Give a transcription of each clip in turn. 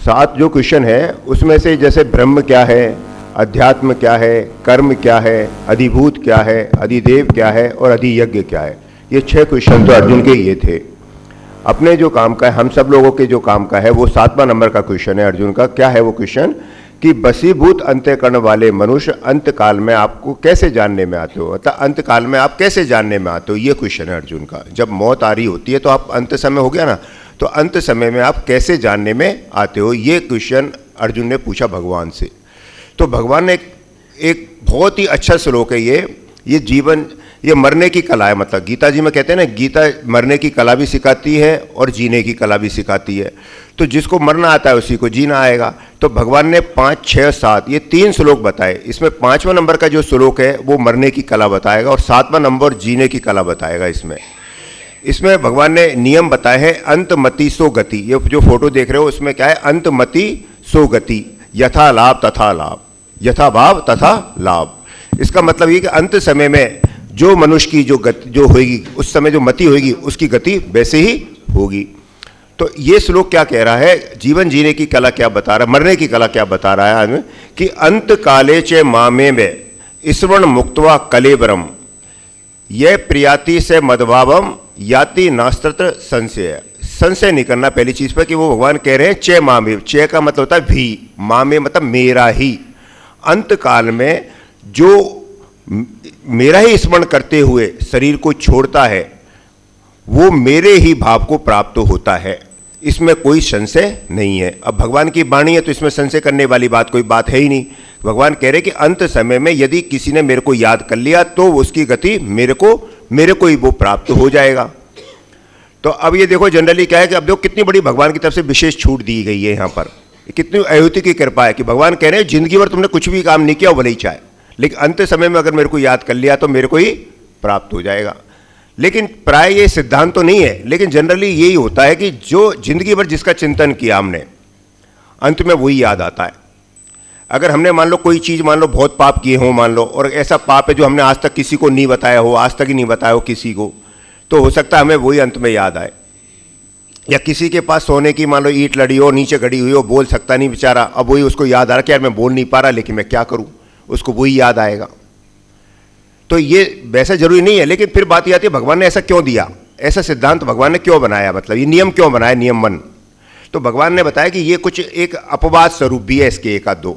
7 जो क्वेश्चन है उसमें से जैसे ब्रह्म क्या है, अध्यात्म क्या है, कर्म क्या है, अधिभूत क्या है, अधिदेव क्या है और अधियज्ञ क्या है, ये 6 क्वेश्चन तो अर्जुन के ये थे। अपने जो काम का है, हम सब लोगों के जो काम का है, वो 7वां नंबर का क्वेश्चन है अर्जुन का। क्या है वो क्वेश्चन कि बसीभूत अंतःकरण वाले मनुष्य अंत काल में आपको कैसे जानने में आते हो, अर्थात अंत काल में आप कैसे जानने में आते हो, ये क्वेश्चन है अर्जुन का। जब मौत आ रही होती है तो आप अंत समय हो गया ना, तो अंत समय में आप कैसे जानने में आते हो, ये क्वेश्चन अर्जुन ने पूछा भगवान से। तो भगवान ने एक बहुत ही अच्छा श्लोक है ये जीवन, ये मरने की कला है। मतलब गीता जी में कहते हैं ना, गीता मरने की कला भी सिखाती है और जीने की कला भी सिखाती है। तो जिसको मरना आता है उसी को जीना आएगा। तो भगवान ने 5, 6, 7 ये 3 श्लोक बताए। इसमें 5वां नंबर का जो श्लोक है वो मरने की कला बताएगा और 7वां नंबर जीने की कला बताएगा। इसमें भगवान ने नियम बताए हैं, अंतमति सो गति। ये जो फोटो देख रहे हो उसमें क्या है, अंतमति सो गति, यथा लाभ तथा लाभ, यथा भाव तथा लाभ। इसका मतलब ये कि अंत समय में जो मनुष्य की जो गति जो होगी, उस समय जो मति होगी उसकी गति वैसे ही होगी। तो ये श्लोक क्या कह रहा है, जीवन जीने की कला क्या बता रहा है, मरने की कला क्या बता रहा है हमें, कि अंत काले चे मामे में ईश्वरण मुक्तवा कलेबरम यह प्रियाति से मदभावम याति नास्त्र संशय। संशय नहीं करना पहली चीज पर कि वो भगवान कह रहे हैं चे मामे, चे का मतलब होता है भी, मामे मतलब मेरा ही। अंत काल में जो मेरा ही स्मरण करते हुए शरीर को छोड़ता है वो मेरे ही भाव को प्राप्त होता है, इसमें कोई संशय नहीं है। अब भगवान की वाणी है तो इसमें संशय करने वाली बात कोई बात है ही नहीं। भगवान कह रहे कि अंत समय में यदि किसी ने मेरे को याद कर लिया तो उसकी गति मेरे को ही वो प्राप्त हो जाएगा। तो अब ये देखो जनरली क्या है कि अब देखो कितनी बड़ी भगवान की तरफ से विशेष छूट दी गई है यहाँ पर, कितनी अयोध्या की कृपा है कि भगवान कह रहे हैं जिंदगी भर तुमने कुछ भी काम नहीं किया वो भले ही चाहे, लेकिन अंत समय में अगर मेरे को याद कर लिया तो मेरे को ही प्राप्त हो जाएगा। लेकिन प्राय ये सिद्धांत तो नहीं है, लेकिन जनरली यही होता है कि जो जिंदगी भर जिसका चिंतन किया हमने, अंत में वही याद आता है। अगर हमने मान लो कोई चीज़ मान लो बहुत पाप किए हों मान लो, और ऐसा पाप है जो हमने आज तक किसी को नहीं बताया हो, आज तक ही नहीं बताया हो किसी को, तो हो सकता है हमें वही अंत में याद आए। या किसी के पास सोने की मान लो ईंट लड़ी हो, नीचे गड़ी हुई हो, बोल सकता नहीं बेचारा, अब वही उसको याद आ रहा कि यार मैं बोल नहीं पा रहा लेकिन मैं क्या करूँ, उसको वही याद आएगा। तो ये वैसा जरूरी नहीं है, लेकिन फिर बात ये आती है भगवान ने ऐसा क्यों दिया, ऐसा सिद्धांत भगवान ने क्यों बनाया, मतलब ये नियम क्यों बनाया, नियम 1। तो भगवान ने बताया कि ये कुछ एक अपवाद स्वरूप भी है इसके एक आध दो,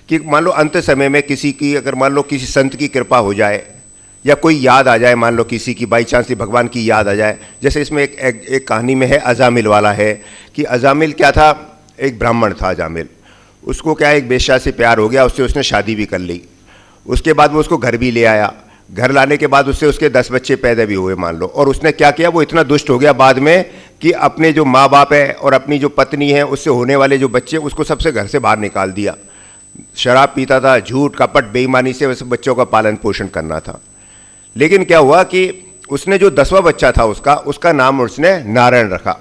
कि मान लो अंत समय में किसी की अगर मान लो किसी संत की कृपा हो जाए या कोई याद आ जाए, मान लो किसी की बाई चांस भगवान की याद आ जाए। जैसे इसमें एक कहानी में है अजामिल वाला है कि अजामिल क्या था, एक ब्राह्मण था अजामिल, उसको क्या एक बेश्या से प्यार हो गया, उससे उसने शादी भी कर ली। उसके बाद वो उसको घर भी ले आया, घर लाने के बाद उससे उसके 10 बच्चे पैदा भी हुए मान लो। और उसने क्या किया, वो इतना दुष्ट हो गया बाद में कि अपने जो माँ बाप है और अपनी जो पत्नी है उससे होने वाले जो बच्चे, उसको सबसे घर से बाहर निकाल दिया। शराब पीता था, झूठ कपट बेईमानी से उस बच्चों का पालन पोषण करना था। लेकिन क्या हुआ कि उसने जो 10वां बच्चा था उसका नाम उसने नारायण रखा।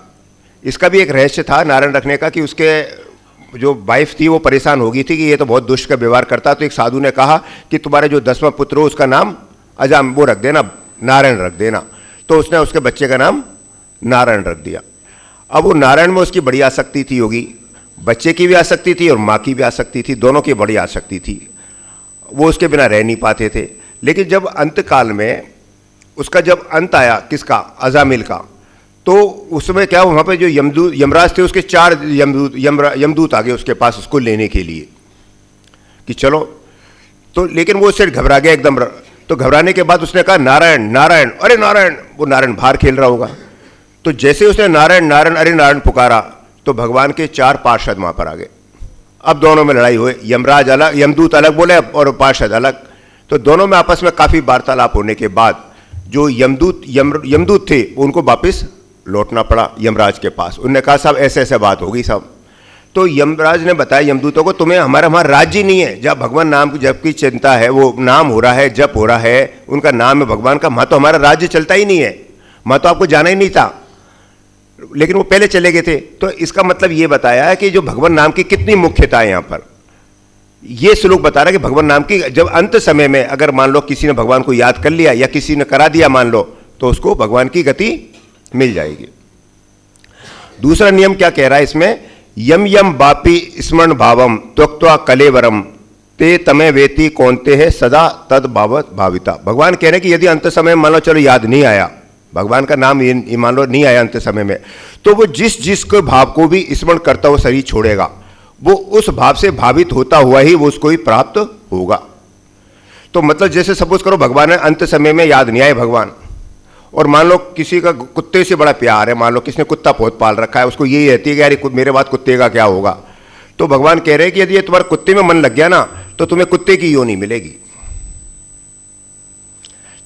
इसका भी एक रहस्य था नारायण रखने का, कि उसके जो वाइफ थी वो परेशान हो गई थी कि ये तो बहुत दुष्ट का व्यवहार करता। तो एक साधु ने कहा कि तुम्हारा जो 10वां पुत्र हो उसका नाम अजाम वो रख देना, नारायण रख देना। तो उसने उसके बच्चे का नाम नारायण रख दिया। अब वो नारायण में उसकी बड़ी आसक्ति थी होगी, बच्चे की भी आसक्ति थी और माँ की भी आसक्ति थी, दोनों की बड़ी आसक्ति थी। वो उसके बिना रह नहीं पाते थे। लेकिन जब अंत काल में उसका जब अंत आया किसका, अजामिल का, तो उसमें क्या वहाँ पे जो यमराज थे उसके 4 यमदूत आ गए उसके पास उसको लेने के लिए कि चलो। तो लेकिन वो उससे घबरा गया एकदम। तो घबराने के बाद उसने कहा नारायण नारायण अरे नारायण, वो नारायण बाहर खेल रहा होगा। तो जैसे उसने नारायण नारायण अरे नारायण पुकारा तो भगवान के 4 पार्षद वहाँ पर आ गए। अब दोनों में लड़ाई हुई, यमराज अलग, यमदूत अलग बोले और पार्षद अलग। तो दोनों में आपस में काफ़ी वार्तालाप होने के बाद जो यमदूत थे उनको वापस लौटना पड़ा यमराज के पास। उनने कहा साहब ऐसे ऐसे बात हो गई साहब। तो यमराज ने बताया यमदूतों को तुम्हें हमारा राज्य नहीं है, जब भगवान नाम जप की चिंता है, वो नाम हो रहा है, जप हो रहा है, उनका नाम है भगवान का, वहाँ तो हमारा राज्य चलता ही नहीं है, वहाँ तो आपको जाना ही नहीं था। लेकिन वो पहले चले गए थे। तो इसका मतलब ये बताया है कि जो भगवान नाम की कितनी मुख्यता है यहाँ पर। ये श्लोक बता रहा है कि भगवान नाम की जब अंत समय में अगर मान लो किसी ने भगवान को याद कर लिया या किसी ने करा दिया मान लो, तो उसको भगवान की गति मिल जाएगी। दूसरा नियम क्या कह रहा है इसमें यम यम बापी स्मरण भावम त्वक्त्वा कलेवरम ते तमे वेति कौनते है सदा तद भावत भाविता। भगवान कह रहे हैं कि यदि अंत समय मान लो चलो याद नहीं आया, भगवान का नाम ये मान लो नहीं आया अंत समय में, तो वो जिस के भाव को भी स्मरण करता हुआ शरीर छोड़ेगा, वो उस भाव से भावित होता हुआ ही वो उसको ही प्राप्त होगा। तो मतलब जैसे सपोज करो भगवान है, अंत समय में याद नहीं आए भगवान, और मान लो किसी का कुत्ते से बड़ा प्यार है, मान लो किसने कुत्ता बहुत पाल रखा है, उसको यही रहती है कि यार मेरे बाद कुत्ते का क्या होगा। तो भगवान कह रहे हैं कि यदि ये तुम्हारे कुत्ते में मन लग गया ना तो तुम्हें कुत्ते की योनि मिलेगी।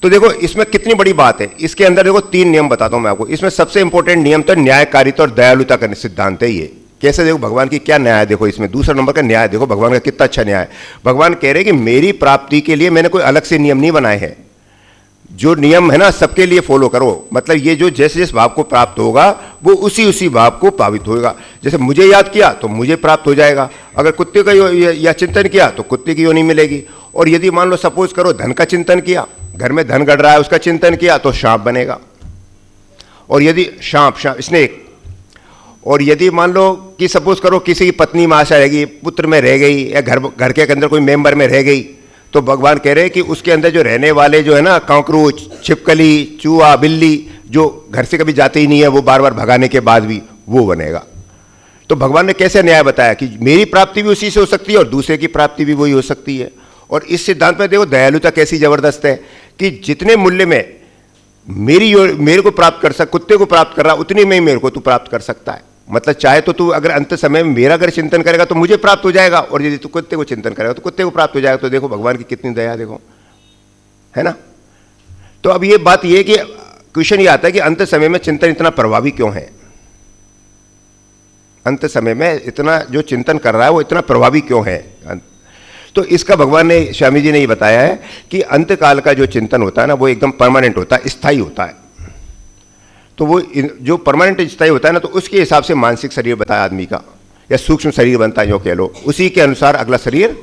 तो देखो इसमें कितनी बड़ी बात है। इसके अंदर देखो 3 नियम बताता हूं मैं आपको। इसमें सबसे इंपॉर्टेंट नियम तो न्यायकारिता और दयालुता का सिद्धांत है। ये कैसे देखो भगवान की क्या न्याय, देखो इसमें दूसरा नंबर का न्याय देखो भगवान का कितना अच्छा न्याय है। भगवान कह रहे हैं कि मेरी प्राप्ति के लिए मैंने कोई अलग से नियम नहीं बनाए हैं, जो नियम है ना सबके लिए फॉलो करो। मतलब ये जो जैसे जिस भाव को प्राप्त होगा वो उसी भाव को पावित होगा। जैसे मुझे याद किया तो मुझे प्राप्त हो जाएगा, अगर कुत्ते का या चिंतन किया तो कुत्ते की योनि मिलेगी। और यदि मान लो सपोज करो धन का चिंतन किया, घर में धन गढ़ रहा है उसका चिंतन किया तो सांप बनेगा, और यदि सांप स्नेक। और यदि मान लो कि सपोज करो किसी की पत्नी में आशा रहेगी, पुत्र में रह गई, या घर के अंदर कोई मेंबर में रह गई, तो भगवान कह रहे हैं कि उसके अंदर जो रहने वाले जो है ना कांकरोच, छिपकली, चूहा, बिल्ली, जो घर से कभी जाते ही नहीं है, वो बार बार भगाने के बाद भी वो बनेगा। तो भगवान ने कैसे न्याय बताया कि मेरी प्राप्ति भी उसी से हो सकती है और दूसरे की प्राप्ति भी वही हो सकती है। और इस सिद्धांत में देखो दयालुता कैसी जबरदस्त है कि जितने मूल्य में मेरे को प्राप्त कर कुत्ते को प्राप्त कर रहा उतनी में ही मेरे को तू प्राप्त कर सकता है। मतलब चाहे तो तू अगर अंत समय में मेरा अगर चिंतन करेगा तो मुझे प्राप्त हो जाएगा, और यदि तू कुत्ते को चिंतन करेगा तो कुत्ते को प्राप्त हो जाएगा। तो देखो भगवान की कितनी दया, देखो है ना। तो अब ये बात ये कि क्वेश्चन ये आता है कि अंत समय में चिंतन इतना प्रभावी क्यों है, अंत समय में इतना जो चिंतन कर रहा है वो इतना प्रभावी क्यों है। तो इसका भगवान ने, स्वामी जी ने ये बताया है कि अंत काल का जो चिंतन होता है ना वो एकदम परमानेंट होता है, स्थायी होता है। तो वो जो परमानेंट स्थायी होता है ना, तो उसके हिसाब से मानसिक शरीर बताया आदमी का, या सूक्ष्म शरीर बनता है जो कह लो, उसी के अनुसार अगला शरीर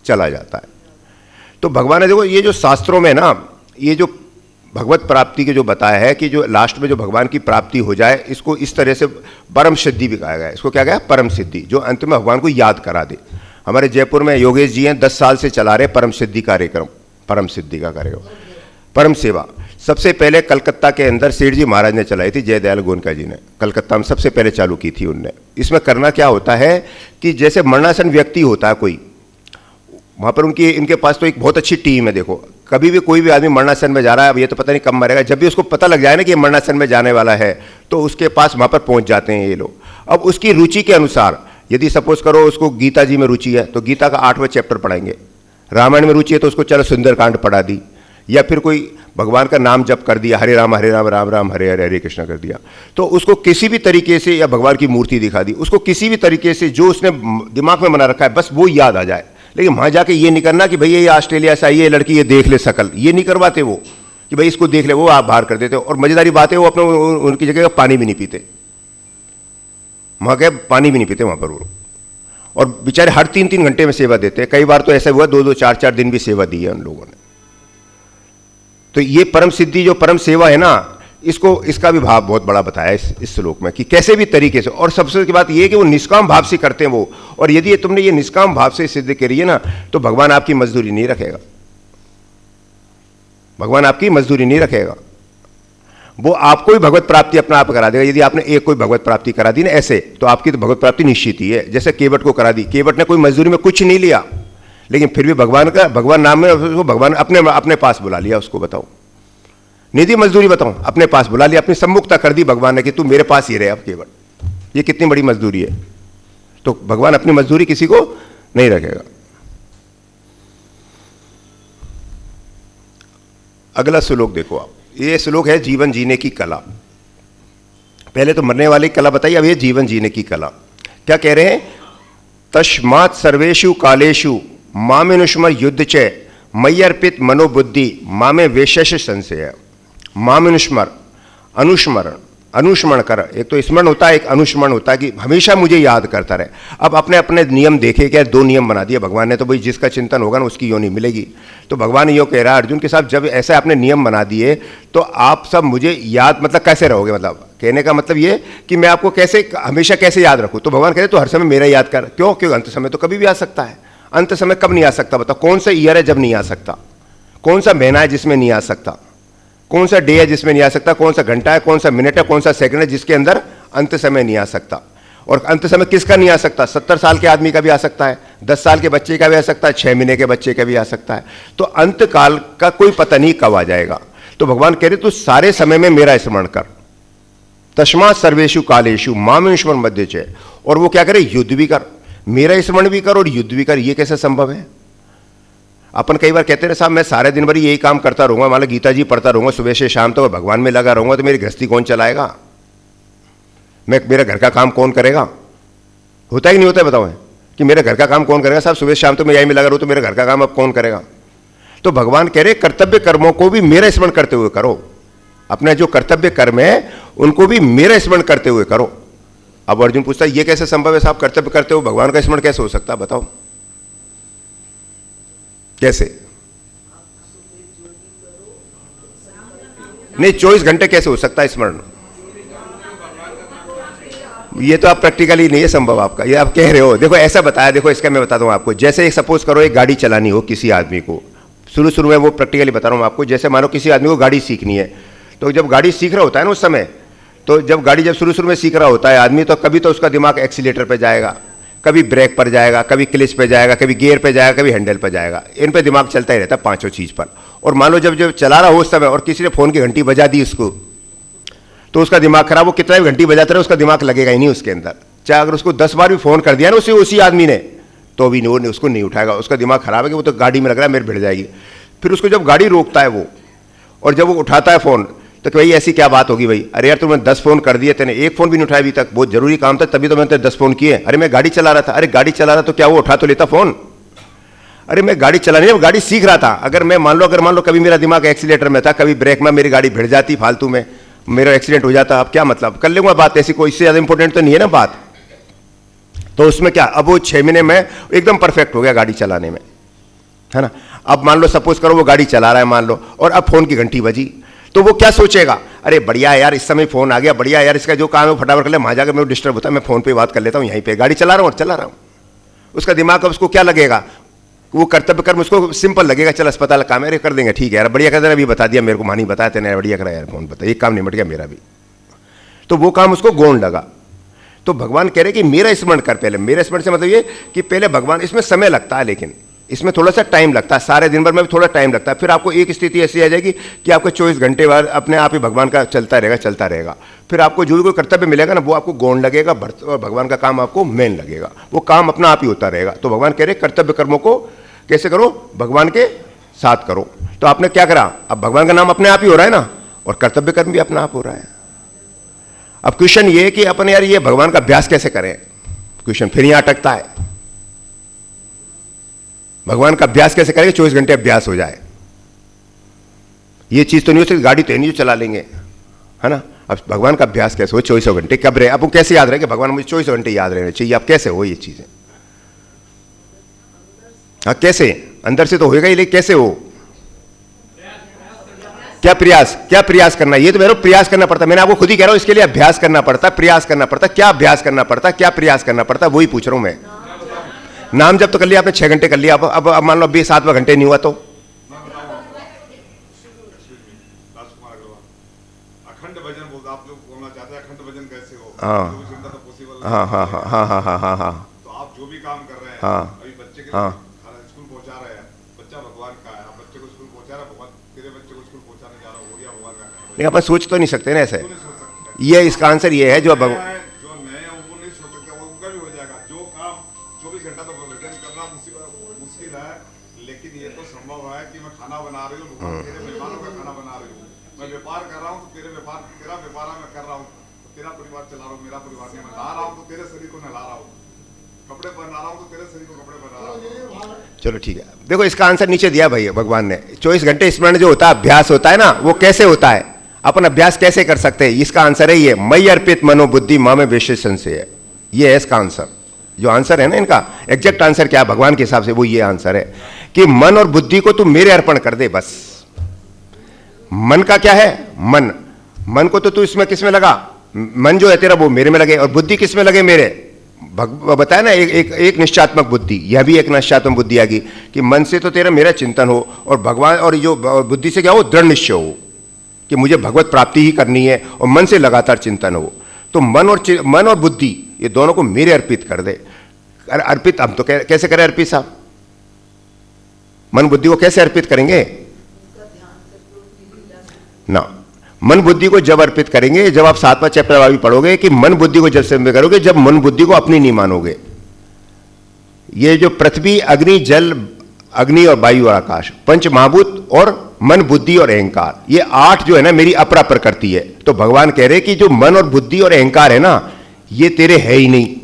चला जाता है। तो भगवान ने देखो ये जो शास्त्रों में ना ये जो भगवत प्राप्ति के जो बताया है कि जो लास्ट में जो भगवान की प्राप्ति हो जाए, इसको इस तरह से परम सिद्धि भी कहा गया है। इसको क्या गया, परम सिद्धि, जो अंत में भगवान को याद करा दे। हमारे जयपुर में योगेश जी हैं, 10 साल से चला रहे परम सिद्धि कार्यक्रम, परम सिद्धि का कार्यक्रम, परम सेवा। सबसे पहले कलकत्ता के अंदर सेठ जी महाराज ने चलाई थी, जयदयाल गोनका जी ने कलकत्ता में सबसे पहले चालू की थी उनने। इसमें करना क्या होता है कि जैसे मरणासन व्यक्ति होता है कोई, वहाँ पर इनके पास तो एक बहुत अच्छी टीम है। देखो कभी भी कोई भी आदमी मरणासन में जा रहा है, अब ये तो पता नहीं कब मरेगा, जब भी उसको पता लग जाए ना कि ये मरणासन में जाने वाला है तो उसके पास वहाँ पर पहुँच जाते हैं ये लोग। अब उसकी रुचि के अनुसार, यदि सपोज करो उसको गीता जी में रुचि है तो गीता का 8वां चैप्टर पढ़ाएंगे, रामायण में रुचि है तो उसको चलो सुंदरकांड पढ़ा दी, या फिर कोई भगवान का नाम जप कर दिया, हरे राम राम राम हरे हरे हरे कृष्ण कर दिया। तो उसको किसी भी तरीके से, या भगवान की मूर्ति दिखा दी, उसको किसी भी तरीके से जो उसने दिमाग में बना रखा है बस वो याद आ जाए। लेकिन वहाँ जाके ये नहीं करना कि भैया ये ऑस्ट्रेलिया से आई है लड़की, ये देख ले शकल, ये नहीं करवाते वो कि भाई इसको देख ले, वो आप बाहर कर देते। और मजेदारी बात है वो अपने उनकी जगह पानी भी नहीं पीते, वहाँ के पानी भी नहीं पीते वहाँ पर वो, और बेचारे हर 3-3 घंटे में सेवा देते हैं। कई बार तो ऐसा हुआ 2-2 4-4 दिन भी सेवा दी है उन लोगों ने। तो ये परम सिद्धि जो परम सेवा है ना, इसका भी भाव बहुत बड़ा बताया इस श्लोक में कि कैसे भी तरीके से। और सबसे की बात ये है कि वो निष्काम भाव से करते हैं वो, और यदि तुमने ये निष्काम भाव से सिद्ध करी है ना तो भगवान आपकी मजदूरी नहीं रखेगा, भगवान आपकी मजदूरी नहीं रखेगा, वो आपको भी भगवत प्राप्ति अपना आप करा देगा। यदि आपने एक कोई भगवत प्राप्ति करा दी ना ऐसे, तो आपकी तो भगवत प्राप्ति निश्चित ही है। जैसे केवट को करा दी, केवट ने कोई मजदूरी में कुछ नहीं लिया, लेकिन फिर भी भगवान नाम में उसको भगवान अपने पास बुला लिया। उसको बताओ, निधि मजदूरी बताओ, अपने पास बुला लिया, अपनी सम्मुखता कर दी भगवान ने कि तू मेरे पास ही रहे अब केवट। ये कितनी बड़ी मजदूरी है। तो भगवान अपनी मजदूरी किसी को नहीं रखेगा। अगला श्लोक देखो आप, ये श्लोक है जीवन जीने की कला। पहले तो मरने वाली कला बताई, अब ये जीवन जीने की कला। क्या कह रहे हैं, तस्मात् सर्वेषु कालेषु मामेनुस्मर युद्ध च मय्यर्पित मनोबुद्धि मामे वेशेष संशय। मामेनुस्मर, अनुस्मरण कर, एक तो स्मरण होता है, एक अनुस्मरण होता है कि हमेशा मुझे याद करता रहे। अब अपने अपने नियम देखे, क्या 2 नियम बना दिए भगवान ने, तो भाई जिसका चिंतन होगा ना उसकी योनि मिलेगी। तो भगवान ये कह रहा है अर्जुन के साथ, जब ऐसे आपने नियम बना दिए तो आप सब मुझे याद, मतलब कैसे रहोगे, मतलब कहने का मतलब ये कि मैं आपको कैसे हमेशा कैसे याद रखूं। तो भगवान कह रहे तो हर समय मेरा याद कर। क्यों? क्योंकि अंत समय तो कभी भी आ सकता है। अंत समय कब नहीं आ सकता बताओ? कौन सा ईयर है जब नहीं आ सकता? कौन सा महीना है जिसमें नहीं आ सकता? कौन सा डे है जिसमें नहीं आ सकता? कौन सा घंटा है, कौन सा मिनट है, कौन सा सेकंड है जिसके अंदर अंत समय नहीं आ सकता? और अंत समय किसका नहीं आ सकता? 70 साल के आदमी का भी आ सकता है, 10 साल के बच्चे का भी आ सकता है, 6 महीने के बच्चे का भी आ सकता है। तो अंत काल का कोई पता नहीं कब आ जाएगा। तो भगवान कह रहे तू सारे समय में मेरा स्मरण कर। तस्मात् सर्वेषु कालेषु मामेश्वर मध्य च। और वो क्या करे? युद्ध भी कर, मेरा स्मरण भी कर और युद्ध भी कर। ये कैसे संभव है? अपन कई बार कहते हैं साहब मैं सारे दिन भर यही काम करता रहूंगा, मान लो गीता जी पढ़ता रहूंगा सुबह से शाम तक, भगवान में लगा रहूंगा, तो मेरी गृहस्थी कौन चलाएगा? मेरा घर का काम कौन करेगा? होता ही नहीं होता है बताओ कि मेरे घर का काम कौन करेगा? साहब सुबह शाम तो मैं यही में लगा रहूं, तो मेरे घर का काम अब कौन करेगा? तो भगवान कह रहे कर्तव्य कर्मों को भी मेरा स्मरण करते हुए करो। अपने जो कर्तव्य कर्म है उनको भी मेरा स्मरण करते हुए करो। अब अर्जुन पूछता है ये कैसे संभव है साहब? कर्तव्य करते हुए भगवान का स्मरण कैसे हो सकता है बताओ? कैसे? नहीं, 24 घंटे कैसे हो सकता है स्मरण? ये तो आप प्रैक्टिकली नहीं है संभव आपका, ये आप कह रहे हो। देखो ऐसा बताया, देखो इसका मैं बताता हूं आपको। जैसे सपोज करो एक गाड़ी चलानी हो किसी आदमी को, शुरू में वो प्रैक्टिकली बता रहा हूं आपको। जैसे मानो किसी आदमी को गाड़ी सीखनी है, तो जब गाड़ी सीख रहा होता है ना उस समय, तो जब गाड़ी जब शुरू में सीख रहा होता है आदमी, तो कभी तो उसका दिमाग एक्सीलेटर पे जाएगा, कभी ब्रेक पर जाएगा, कभी क्लिच पे जाएगा, कभी गियर पे जाएगा, कभी हैंडल पे जाएगा। इन पे दिमाग चलता ही रहता है पांचों चीज पर। और मान लो जब चला रहा हो उस समय और किसी ने फोन की घंटी बजा दी उसको, तो उसका दिमाग खराब। वो कितना भी घंटी बजाता रहे उसका दिमाग लगेगा ही नहीं उसके अंदर। चाहे अगर उसको 10 बार भी फोन कर दिया ना उसी आदमी ने, तो भी नहीं, उसको नहीं उठाएगा। उसका दिमाग खराब है कि वो तो गाड़ी में लग रहा है मेरे भिड़ जाएगी। फिर उसको जब गाड़ी रोकता है वो, और जब वो उठाता है फोन, तो भाई ऐसी क्या बात होगी भाई? अरे यार तुमने 10 फोन कर दिए, तेने एक फोन भी नहीं उठाया अभी तक, बहुत जरूरी काम था तभी तो मैंने 10 फोन किए। अरे मैं गाड़ी चला रहा था। अरे गाड़ी चला रहा तो क्या वो उठा तो लेता फोन? अरे मैं गाड़ी चला नहीं, गाड़ी सीख रहा था। अगर मान लो कभी मेरा दिमाग एक्सीलेटर में था, कभी ब्रेक में, मेरी गाड़ी भिड़ जाती फालतू में, मेरा एक्सीडेंट हो जाता, अब क्या मतलब? कर लूंगा बात, ऐसी कोई इससे ज्यादा इंपॉर्टेंट तो नहीं है ना बात। तो उसमें क्या, अब वो 6 महीने में एकदम परफेक्ट हो गया गाड़ी चलाने में, है ना। अब मान लो सपोज करो वो गाड़ी चला रहा है मान लो, और अब फोन की घंटी बजी, तो वो क्या सोचेगा? अरे बढ़िया है यार, इस समय फोन आ गया, बढ़िया यार, इसका जो काम है फटाफट कर ले, वहां जाकर मैं डिस्टर्ब होता है, मैं फोन पे बात कर लेता हूं, यहीं पे गाड़ी चला रहा हूं और चला रहा हूं। उसका दिमाग अब उसको क्या लगेगा? वो कर्तव्य कर्म उसको सिंपल लगेगा, चल अस्पताल काम है, अरे कर देंगे, ठीक है यार, बढ़िया कर देना, अभी बता दिया मेरे को, मानी बताया तेने, बढ़िया करा यार, फोन बता, एक काम निपट गया मेरा भी। तो वो काम उसको गौण लगा। तो भगवान कह रहे कि मेरा स्मरण कर पहले। मेरा स्मरण से मतलब ये कि पहले भगवान, इसमें समय लगता है, लेकिन इसमें थोड़ा सा टाइम लगता है, सारे दिन भर में भी थोड़ा टाइम लगता है। फिर आपको एक स्थिति ऐसी आ जाएगी कि आपको 24 घंटे बाद अपने आप ही भगवान का चलता रहेगा। फिर आपको जो भी कोई कर्तव्य मिलेगा ना, वो आपको गौण लगेगा, और भगवान का काम आपको मेन लगेगा, वो काम अपना आप ही होता रहेगा। तो भगवान कह रहे कर्तव्य कर्मों को कैसे करो? भगवान के साथ करो। तो आपने क्या करा? अब भगवान का नाम अपने आप ही हो रहा है ना, और कर्तव्य कर्म भी अपना आप हो रहा है। अब क्वेश्चन ये है कि अपन यार ये भगवान का अभ्यास कैसे करें? क्वेश्चन फिर यहां अटकता है, भगवान का अभ्यास कैसे करेंगे? 24 घंटे अभ्यास हो जाए। ये चीज तो नहीं हो सकती, गाड़ी तो नहीं जो चला लेंगे, है ना। अब भगवान का अभ्यास कैसे हो? 24 घंटे कब रहे? आपको कैसे याद रहे कि भगवान मुझे 24 घंटे याद रहने चाहिए? आप कैसे हो ये चीजें? हाँ कैसे? अंदर से तो होएगा ही, लेकिन कैसे हो? क्या प्रयास करना? ये तो मेरे को प्रयास करना पड़ता है। मैंने आपको खुद ही कह रहा हूं, इसके लिए अभ्यास करना पड़ता है, प्रयास करना पड़ता है। क्या अभ्यास करना पड़ता है, क्या प्रयास करना पड़ता है, वही पूछ रहा हूं मैं। नाम जब तो कर लिया आपने, 6 घंटे कर लिया, अब मान लो 7वां घंटे नहीं हुआ तो? अखंड भजन बोलते आप लोग बोलना चाहते हैं, अखंड भजन कैसे हो? हाँ तो आप जो भी काम कर रहे हैं, अभी बच्चे के स्कूल पहुंचा रहे हैं, बच्चा भगवान का है, आप बच्चे को स्कूल पहुंचा रहे, भगवान तेरे बच्चे को स्कूल पहुंचाने जा रहा हो गया भगवान का। नहीं, अपन सोच तो नहीं सकते ना ऐसे। ये इसका आंसर ये है जो जो नए वो नहीं सोच सकते, वो उनका भी हो जाएगा। जो काम 24 घंटा तो भजन करना मुश्किल है, लेकिन ये तो संभव है कि मैं खाना बना रही हूँ, तेरे मेहमानों का खाना बना रही हूँ, मैं व्यापार कर रहा हूँ तो तेरा व्यापार मैं कर रहा हूँ, तेरा परिवार चला रहा हूँ, मेरा परिवार नहीं, मैं ला रहा हूँ तो तेरे शरीर को नहला रहा हूँ, कपड़े पहना रहा हूँ तो तेरे शरीर को कपड़े पहना रहा हूँ। चलो ठीक है, देखो इसका आंसर नीचे दिया भाई भगवान ने। 24 घंटे स्मरण जो होता है, अभ्यास होता है ना, वो कैसे होता है? अपन अभ्यास कैसे कर सकते हैं? इसका आंसर है ये, मई अर्पित मनोबुद्धि मां में विशेष संशय। ये है इसका आंसर। जो आंसर है ना इनका एग्जैक्ट आंसर क्या है भगवान के हिसाब से, वो ये आंसर है कि मन और बुद्धि को तू मेरे अर्पण कर दे बस। मन का क्या है? मन को तो तू इसमें किसमें लगा? मन जो है तेरा वो मेरे में लगे, और बुद्धि किस में लगे? मेरे। बताया ना एक निश्चयात्मक बुद्धि, यह भी एक निश्चयात्मक बुद्धि आ गई कि मन से तो तेरा मेरा चिंतन हो, और भगवान और जो बुद्धि से क्या हो? दृढ़ निश्चय हो कि मुझे भगवत प्राप्ति ही करनी है, और मन से लगातार चिंतन हो। तो मन और बुद्धि ये दोनों को मेरे अर्पित कर दे। अर्पित हम तो कैसे करें अर्पित साहब? मन बुद्धि को कैसे अर्पित करेंगे ना? मन बुद्धि को जब अर्पित करेंगे, जब आप 7वां चैप्टर अभी पढ़ोगे कि मन बुद्धि को जब से करोगे, जब मन बुद्धि को अपनी नहीं मानोगे। ये जो पृथ्वी, अग्नि, जल, अग्नि और वायु और आकाश, पंच महाभूत और मन, बुद्धि और अहंकार, ये 8 जो है ना मेरी अपरा प्रकृति है। तो भगवान कह रहे कि जो मन और बुद्धि और अहंकार है ना, ये तेरे है ही नहीं,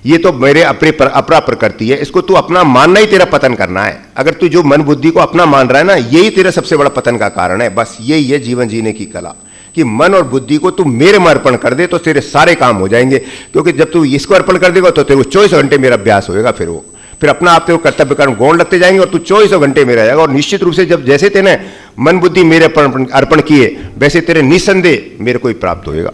ये तो मेरे अपरा प्रकृति है। इसको तू अपना मानना ही तेरा पतन करना है। अगर तू जो मन बुद्धि को अपना मान रहा है ना, यही तेरा सबसे बड़ा पतन का कारण है। बस यही है जीवन जीने की कला, कि मन और बुद्धि को तू मेरे में अर्पण कर दे तो तेरे सारे काम हो जाएंगे। क्योंकि जब तू इसको अर्पण कर देगा तो तेरे को 24 घंटे मेरा अभ्यास होएगा। फिर अपना आप तेरे कर्तव्य कर्म गौण लगते जाएंगे, और तू 24 घंटे में रहेगा। और निश्चित रूप से जब जैसे तेने मन बुद्धि मेरे अर्पण किए, वैसे तेरे निसंदेह मेरे को ही प्राप्त होएगा।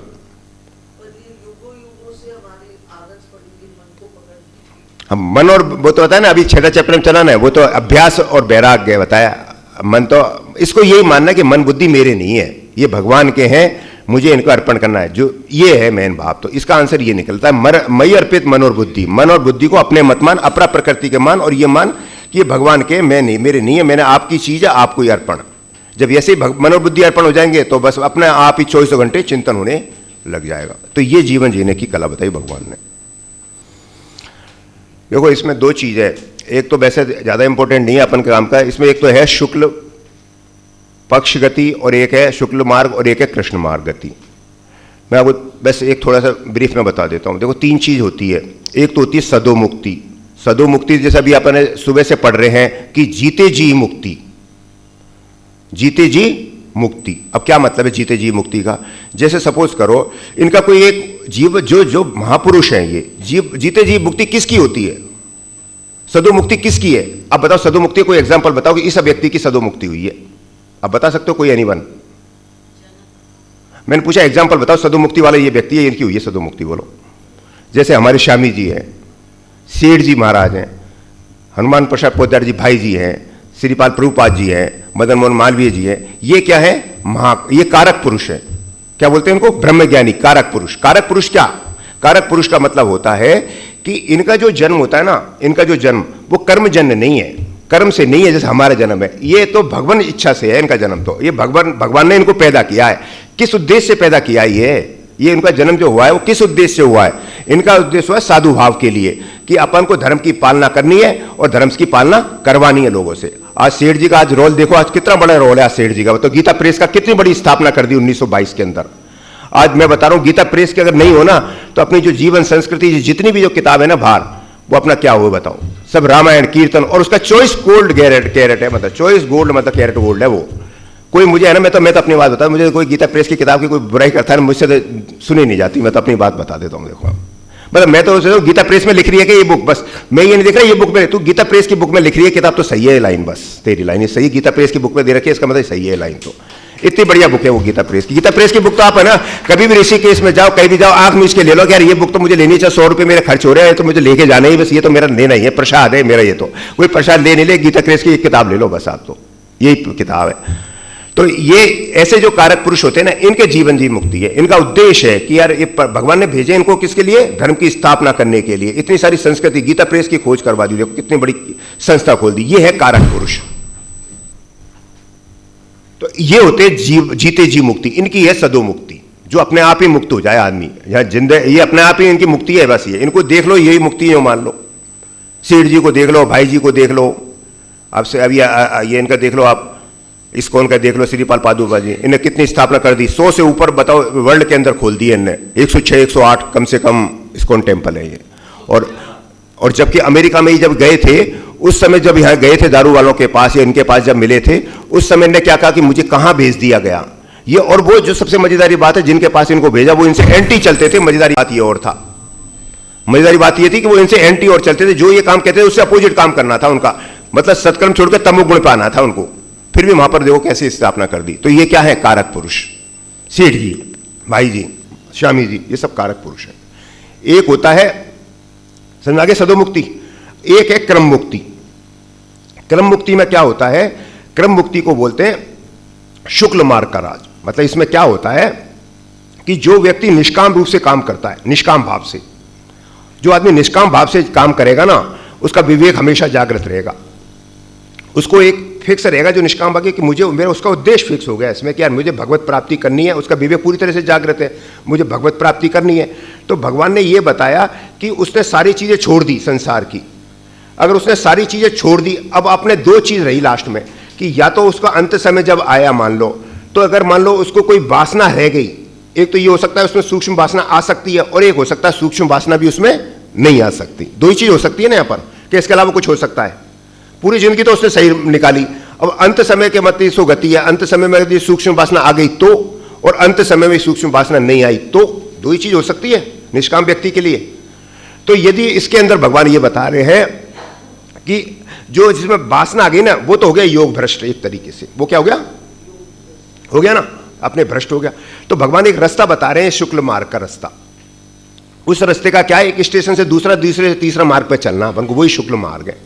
हम मन और वो तो बताया ना, अभी 6वां चैप्टर में चला ना, वो तो अभ्यास और वैराग्य बताया। मन तो इसको यही मानना कि मन बुद्धि मेरे नहीं है, ये भगवान के हैं, मुझे इनको अर्पण करना है, जो ये है मेन भाव। तो इसका आंसर ये निकलता है, मई अर्पित मन और बुद्धि। मन और बुद्धि को अपने मत मान, अपरा प्रकृति के मान, और ये मान कि ये भगवान के, मैं नहीं, मेरे नहीं है, मैंने आपकी चीज है, आपको ही अर्पण। जब ऐसे मन और बुद्धि अर्पण हो जाएंगे तो बस अपने आप ही 24 घंटे चिंतन होने लग जाएगा। तो ये जीवन जीने की कला बताई भगवान ने। देखो इसमें 2 चीज है, एक तो वैसे ज्यादा इंपॉर्टेंट नहीं है अपन के काम का, इसमें एक तो है शुक्ल पक्ष गति, और एक है शुक्ल मार्ग, और एक है कृष्ण मार्ग गति। मैं आपको बस एक थोड़ा सा ब्रीफ में बता देता हूं। देखो 3 चीज होती है। एक तो होती है सदोमुक्ति। सदोमुक्ति जैसे अभी अपन सुबह से पढ़ रहे हैं कि जीते जी मुक्ति, जीते जी मुक्ति। अब क्या मतलब है जीते जी मुक्ति का? जैसे सपोज करो इनका कोई एक जीव, जो महापुरुष हैं, ये जीव जीते जी मुक्ति किसकी होती है? सदोमुक्ति किसकी है? अब बताओ सदोमुक्ति कोई एग्जांपल बताओ कि इस व्यक्ति की सदोमुक्ति हुई है। अब बता सकते हो कोई? एनीवन? मैंने पूछा एग्जांपल बताओ, सदोमुक्ति वाला ये व्यक्ति है, इनकी हुई है सदोमुक्ति, बोलो। जैसे हमारे स्वामी जी हैं, सेठ जी महाराज हैं, हनुमान प्रसाद पोद्दार जी भाई जी हैं, श्रीपाल प्रभुपाद जी हैं, मदन मोहन मालवीय जी हैं। ये क्या है? ये कारक पुरुष है। क्या बोलते हैं इनको? ब्रह्मज्ञानी कारक पुरुष। कारक पुरुष क्या? कारक पुरुष का मतलब होता है कि इनका जो जन्म होता है ना, इनका जो जन्म वो कर्मजन्य नहीं है, कर्म से नहीं है जैसे हमारा जन्म है। ये तो भगवान इच्छा से है इनका जन्म। तो ये भगवान ने इनको पैदा किया है। किस उद्देश्य से पैदा किया ये इनका जन्म जो हुआ है वो किस उद्देश्य से हुआ है? इनका उद्देश्य हुआ साधु भाव के लिए, कि अपन को धर्म की पालना करनी है और धर्म की पालना करवानी है लोगों से। आज सेठ जी का आज रोल देखो, आज कितना बड़ा रोल है आज सेठ जी का। तो गीता प्रेस का कितनी बड़ी स्थापना कर दी 1922 के अंदर। आज मैं बता रहा हूं गीता प्रेस की अगर नहीं हो ना, तो अपनी जो जीवन संस्कृति जितनी भी जो किताब है ना बाहर, वो अपना क्या हुआ बताओ? सब रामायण कीर्तन, और उसका चॉइस गोल्ड कैरेट है, मतलब चॉइस गोल्ड मतलब कैरेट गोल्ड है वो। कोई मुझे है ना, मैं तो अपनी बात बता, मुझे कोई गीता प्रेस की किताब की कोई बुराई करता है मुझसे तो सुनी नहीं जाती। मैं तो अपनी बात बता देता हूँ। देखो मतलब मैं तो गीता प्रेस में लिख रही है कि ये बुक, बस मैं ये नहीं देख रहा ये बुक में, तू गीता प्रेस की बुक में लिख रही है किताब तो सही है लाइन, बस तेरी लाइन सही गीता प्रेस की बुक में दे रखी है, इसका मतलब सही है लाइन। तो इतनी बढ़िया बुक है वो गीता प्रेस की। गीता प्रेस की बुक तो आप है ना कभी भी ऋषिकेश में जाओ, कहीं भी जाओ, आंख मीच के ले लो कि यार ये बुक तो मुझे लेनी चाहिए, 100 रुपये मेरे खर्च हो रहे हैं तो मुझे लेके जाना ही, बस ये तो मेरा लेना ही है, प्रसाद है मेरा। ये तो कोई प्रसाद ले नहीं ले, गीता प्रेस की किताब ले लो बस आप, तो यही किताब है। तो ये ऐसे जो कारक पुरुष होते हैं ना, इनके जीवन जी मुक्ति है। इनका उद्देश्य है कि यार ये भगवान ने भेजे इनको किसके लिए? धर्म की स्थापना करने के लिए। इतनी सारी संस्कृति गीता प्रेस की खोज करवा दी, देखो कितनी बड़ी संस्था खोल दी। ये है कारक पुरुष। तो ये होते जीते जी मुक्ति। इनकी है सदो मुक्ति, जो अपने आप ही मुक्त हो जाए आदमी। यहां जिंदगी ये अपने आप ही इनकी मुक्ति है, बस ये इनको देख लो, यही मुक्ति है मान लो। सेठ जी को देख लो, भाई जी को देख लो, आपसे अभी ये इनका देख लो, आप इस्कॉन का देख लो, श्रीपाल पादुका जी, इन्हें कितनी स्थापना कर दी। 100 से ऊपर बताओ वर्ल्ड के अंदर खोल दी इनने, 106 108 कम से कम इस्कॉन टेम्पल है ये। और जबकि अमेरिका में ही जब गए थे, उस समय जब यहाँ गए थे दारू वालों के पास या इनके पास जब मिले थे, उस समय इन्हें क्या कहा कि मुझे कहाँ भेज दिया गया ये। और वो जो सबसे मजेदारी बात है, जिनके पास इनको भेजा वो इनसे एंटी चलते थे। मजेदारी बात ये और था, मजेदारी बात ये थी कि वो इनसे एंटी और चलते थे। जो ये काम कहते थे उससे अपोजिट काम करना था उनका, मतलब सत्कर्म छोड़कर तमो गुण पे आना था उनको। फिर भी वहां पर देखो कैसे स्थापना कर दी। तो ये क्या है? कारक पुरुष। सेठ जी, भाई जी, स्वामी जी, ये सब कारक पुरुष है। एक होता है समझ आगे सदोमुक्ति, एक है क्रम मुक्ति। क्रम मुक्ति में क्या होता है, क्रम मुक्ति को बोलते हैं शुक्ल मार्ग का राज। मतलब इसमें क्या होता है कि जो व्यक्ति निष्काम रूप से काम करता है, निष्काम भाव से, जो आदमी निष्काम भाव से काम करेगा ना, उसका विवेक हमेशा जागृत रहेगा। उसको एक फिक्स रहेगा जो निष्काम भाव कि मुझे मेरा उसका उद्देश्य फिक्स हो गया इसमें कि यार मुझे भगवत प्राप्ति करनी है, उसका विवेक पूरी तरह से जागृत है, मुझे भगवत प्राप्ति करनी है। तो भगवान ने यह बताया कि उसने सारी चीजें छोड़ दी संसार की। अगर उसने सारी चीजें छोड़ दी, अब आपने दो चीज रही लास्ट में कि या तो उसका अंत समय जब आया मान लो, तो अगर मान लो उसको कोई वासना रह गई, एक तो ये हो सकता है उसमें सूक्ष्म वासना आ सकती है, और एक हो सकता है सूक्ष्म वासना भी उसमें नहीं आ सकती। दो ही चीज हो सकती है ना यहाँ पर, कि इसके अलावा कुछ हो सकता है। पूरी जिंदगी तो उसने सही निकाली, अब अंत समय के मत सो गति है, अंत समय में यदि सूक्ष्म वासना आ गई तो, और अंत समय में सूक्ष्म वासना नहीं आई तो, दो ही चीज हो सकती है निष्काम व्यक्ति के लिए। तो यदि इसके अंदर भगवान ये बता रहे हैं कि जो जिसमें वासना आ गई ना, वो तो हो गया योग भ्रष्ट एक तरीके से। वो क्या हो गया ना, अपने भ्रष्ट हो गया। तो भगवान एक रास्ता बता रहे हैं, शुक्ल मार्ग का रास्ता। उस रास्ते का क्या है, एक स्टेशन से दूसरा, दूसरे से तीसरा मार्ग पर चलना, अपन को वही शुक्ल मार्ग है।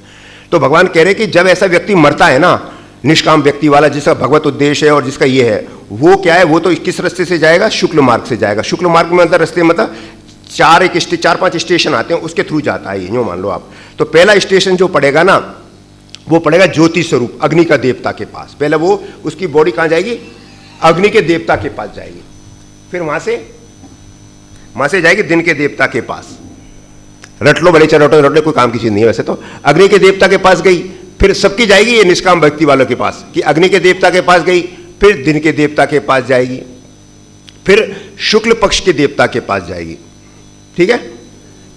तो भगवान कह रहे हैं कि जब ऐसा व्यक्ति मरता है ना, निष्काम व्यक्ति वाला जिसका भगवत उद्देश्य है और जिसका ये है, वो क्या है, वो तो किस रास्ते से जाएगा, शुक्ल मार्ग से जाएगा। शुक्ल मार्ग में अंदर रास्ते मतलब चार पांच स्टेशन आते हैं, उसके थ्रू जाता है ये, यूं मान लो आप। तो पहला स्टेशन जो पड़ेगा ना, वो पड़ेगा ज्योति स्वरूप अग्नि का देवता के पास। पहले वो उसकी बॉडी कहां जाएगी, अग्नि के देवता के पास जाएगी। फिर वहां से जाएगी दिन के देवता के पास। रट लो बड़े चरोटे रट लो, कोई काम की चीज नहीं है वैसे तो। अग्नि के देवता के पास गई, फिर सबकी जाएगी ये निष्काम व्यक्ति वालों के पास, कि अग्नि के देवता के पास गई, फिर दिन के देवता के पास जाएगी, फिर शुक्ल पक्ष के देवता के पास जाएगी, ठीक है।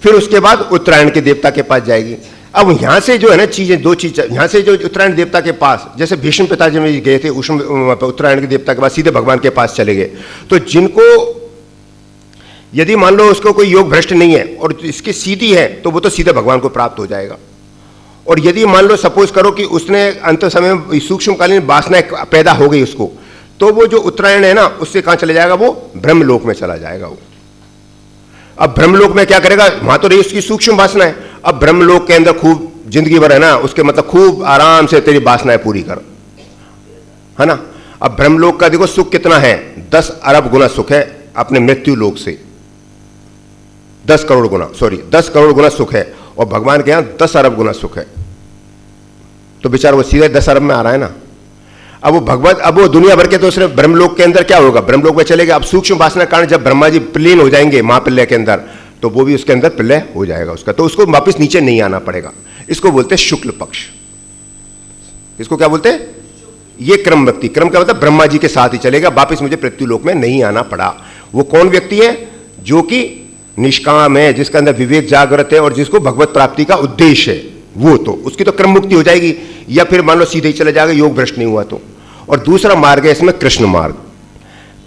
फिर उसके बाद उत्तरायण के देवता के पास जाएगी। अब यहां से जो है ना चीजें, दो चीज, यहां से जो उत्तरायण देवता के पास, जैसे भीष्म पिताजी में गए थे उत्तरायण के देवता के पास, सीधे भगवान के पास चले गए। तो जिनको यदि मान लो उसको कोई योग भ्रष्ट नहीं है और इसकी सीधी है, तो वो तो सीधे भगवान को प्राप्त हो जाएगा। और यदि मान लो सपोज करो कि उसने अंत समय में सूक्ष्मकालीन वासना पैदा हो गई उसको, तो वो जो उत्तरायण है ना, उससे कहां चले जाएगा, वो ब्रह्मलोक में चला जाएगा वो। अब ब्रह्मलोक में क्या करेगा, वहां तो रही उसकी सूक्ष्म वासना है, अब ब्रह्मलोक के अंदर खूब जिंदगी भर है ना, उसके मतलब खूब आराम से तेरी वासनाएं पूरी कर, है ना। अब ब्रह्मलोक का देखो सुख कितना है, 10 अरब गुना सुख है अपने मृत्यु लोक से, 10 करोड़ गुना सुख है, और भगवान के यहां 10 अरब गुना सुख है। तो बेचारा वो सीधे 10 अरब में आ रहा है ना। अब वो दुनिया भर के दूसरे ब्रह्मलोक के अंदर क्या होगा, ब्रह्मलोक में चलेगा। अब सूक्ष्म वासना के कारण जब ब्रह्मा जी प्लीन हो जाएंगे महाप्रलय के अंदर, तो वो भी उसके अंदर प्रलय हो जाएगा उसका, तो उसको वापस नीचे नहीं आना पड़ेगा। इसको बोलते हैं शुक्ल पक्ष। इसको क्या बोलते हैं, ये क्रम व्यक्ति। क्रम का मतलब ब्रह्मा जी के साथ ही चलेगा, वापस मुझे पृथ्वीलोक में नहीं आना पड़ा। वो कौन व्यक्ति है, जो कि निष्काम है, जिसके अंदर विवेक जागृत है और जिसको भगवत प्राप्ति का उद्देश्य है, वो तो उसकी तो क्रम मुक्ति हो जाएगी। या फिर मान लो सीधे ही चला जाएगा, योग भ्रष्ट नहीं हुआ तो। और दूसरा मार्ग है इसमें कृष्ण मार्ग।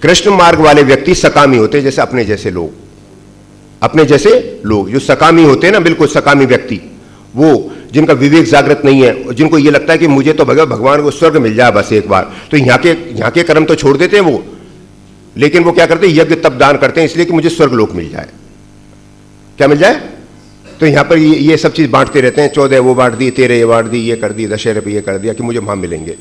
कृष्ण मार्ग वाले व्यक्ति सकामी होते हैं, जैसे अपने जैसे लोग जो सकामी होते हैं ना, बिल्कुल सकामी व्यक्ति, वो जिनका विवेक जागृत नहीं है, जिनको ये लगता है कि मुझे तो भगवान को स्वर्ग मिल जाए बस एक बार, तो यहाँ के कर्म तो छोड़ देते हैं वो, लेकिन वो क्या करते हैं, यज्ञ तप दान करते हैं इसलिए कि मुझे स्वर्ग लोक मिल जाए। क्या मिल जाए, तो यहाँ पर ये सब चीज बांटते रहते हैं, 14 वो बांट दी, 13 ये बांट दी, ये कर दी, दशहरे पे ये कर दिया कि मुझे वहां मिलेंगे।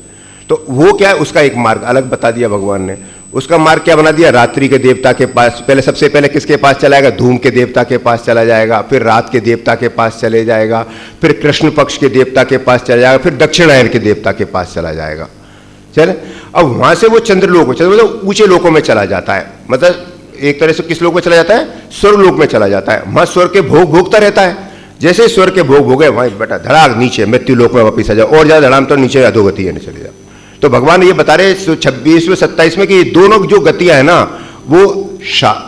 तो वो क्या है, उसका एक मार्ग अलग बता दिया भगवान ने। उसका मार्ग क्या बना दिया, रात्रि के देवता के पास, पहले सबसे पहले किसके पास चला जाएगा, धूम के देवता के पास चला जाएगा, फिर रात के देवता के पास चले जाएगा, फिर कृष्ण पक्ष के देवता के पास चला जाएगा, फिर दक्षिणायन के देवता के पास चला जाएगा। चले, अब वहां से वो चंद्रलोक मतलब ऊंचे लोकों में चला जाता है, मतलब एक तरह से किस लोक में चला जाता है, स्वर्ग लोक में चला जाता है। वहां स्वर्ग के भोग भोगता रहता है। जैसे स्वर्ग के भोग भोगे, वहां बेटा धड़ाक नीचे मृत्यु लोक में वापिस आ जाओ, और ज्यादा धड़ाम तो नीचे अधोगति है, चले जाओ। तो भगवान ये बता रहे 26वें 27 में कि दोनों जो गतियां है ना, वो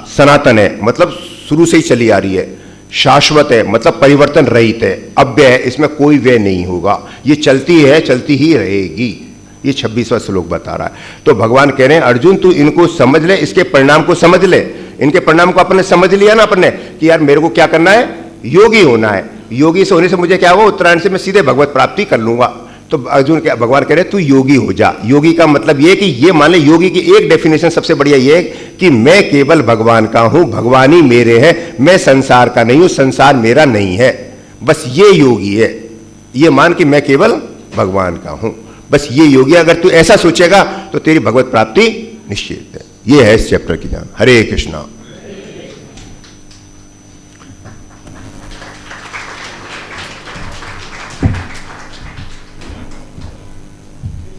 सनातन है, मतलब शुरू से ही चली आ रही है, शाश्वत है, मतलब परिवर्तन रहित है, अव्यय है, इसमें कोई व्यय नहीं होगा, ये चलती है, चलती ही रहेगी। ये 26वां श्लोक बता रहा है। तो भगवान कह रहे हैं अर्जुन तू इनको समझ ले, इसके परिणाम को समझ ले। इनके परिणाम को अपने समझ लिया ना अपने, कि यार मेरे को क्या करना है, योगी होना है। योगी से होने से मुझे क्या होगा, उत्तरायण से मैं सीधे भगवत प्राप्ति कर लूंगा। तो अर्जुन के भगवान कह रहे तू योगी हो जा। योगी का मतलब ये कि ये मान ले, योगी की एक डेफिनेशन सबसे बढ़िया ये है कि मैं केवल भगवान का हूं, भगवान ही मेरे हैं, मैं संसार का नहीं हूं, संसार मेरा नहीं है। बस ये योगी है, ये मान कि मैं केवल भगवान का हूं, बस ये योगी। अगर तू ऐसा सोचेगा तो तेरी भगवत प्राप्ति निश्चित है। ये है इस चैप्टर की जान। हरे कृष्णा।